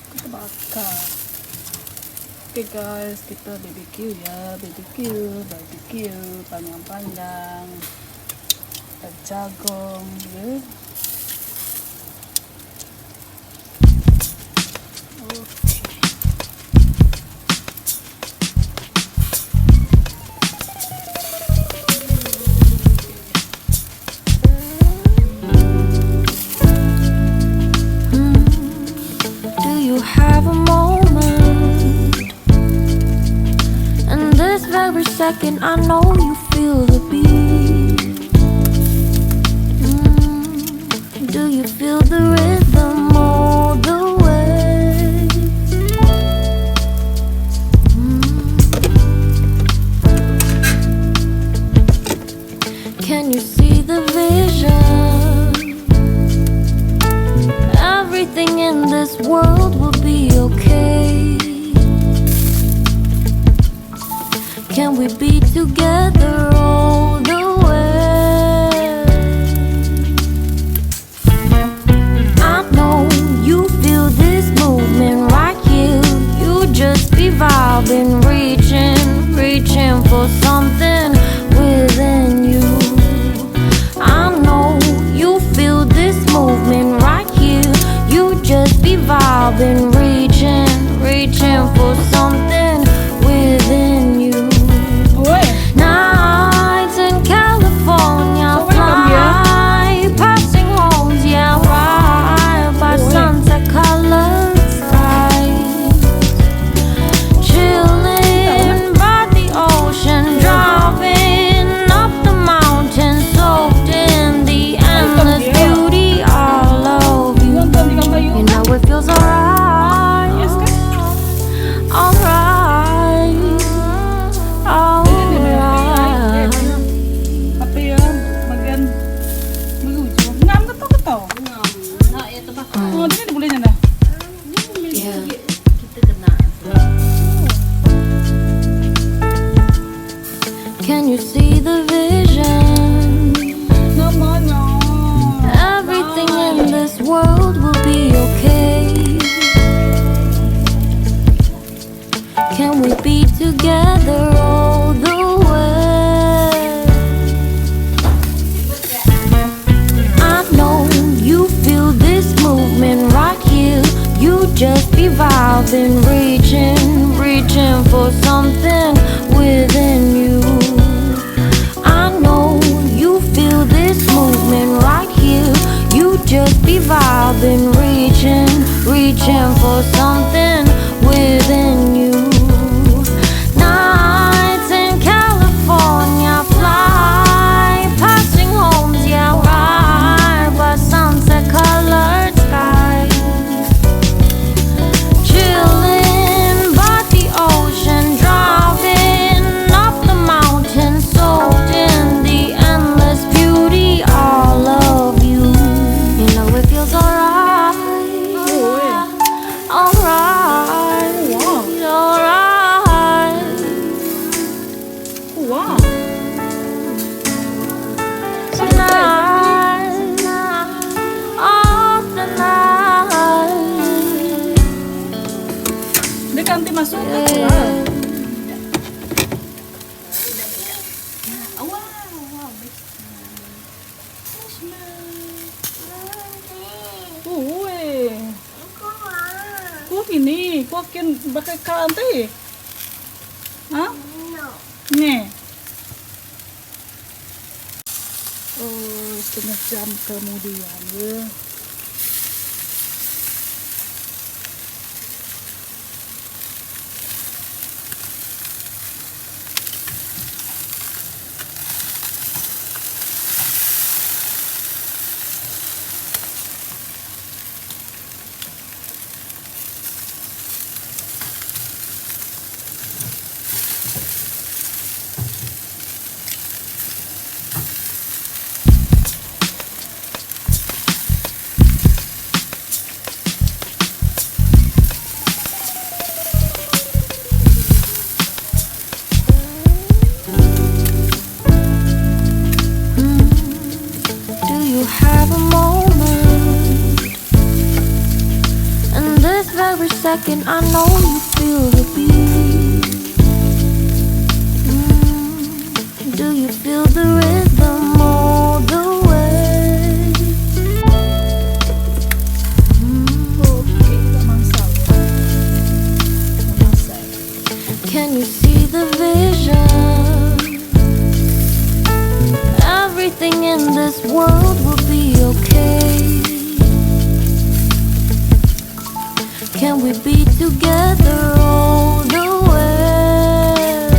kita bakar. Oke guys, kita BBQ ya, BBQ panggang-panggang, jagung ya. Second, I know you feel the beat. Do you feel the rhythm all the way? Can you see the vision? Everything in this world will be okay. Can we be together all the way? I know you feel this movement right here. You just be vibing, reaching for something within you. I know you feel this movement right here. You just be vibing, reaching for something within you. Nights in California, fly passing homes, yeah, right by sunset colored skies, chilling by the ocean, driving up the mountain, soaked in the endless beauty. I love you. You know it feels alright, alright. Can you see the vision? Everything in this world will be okay. Can we be together all the way? I know you feel this movement right here. You just be vibing, reaching for something within you. I know you feel this movement right here. You just be vibing, reaching for something within you. Nights in California, fly passing homes, yeah, right by sunset colored skies, chilling by the ocean, driving up the mountain, soaked in the endless beauty. I love you. You know it feels alright, alright, alright. Wow. Tonight, oh tonight. Dia ganti masuk ke kuah gini, kuah kian pakai kanti. Hah? Nih. Setengah jam kemudian ya. every second I know you feel the beat. Do you feel the rhythm all the way? Okay, gaman saya. Gaman saya. Can you see the vision? Everything in this world will be okay. Can we be together all the way?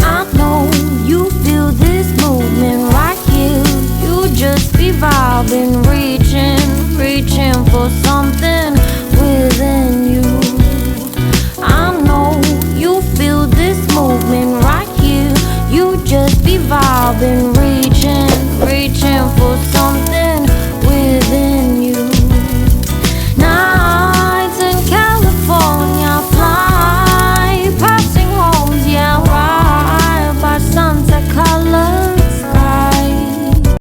I know you feel this movement right here. You just be vibing, reaching for something within you. I know you feel this movement right here. You just be vibing,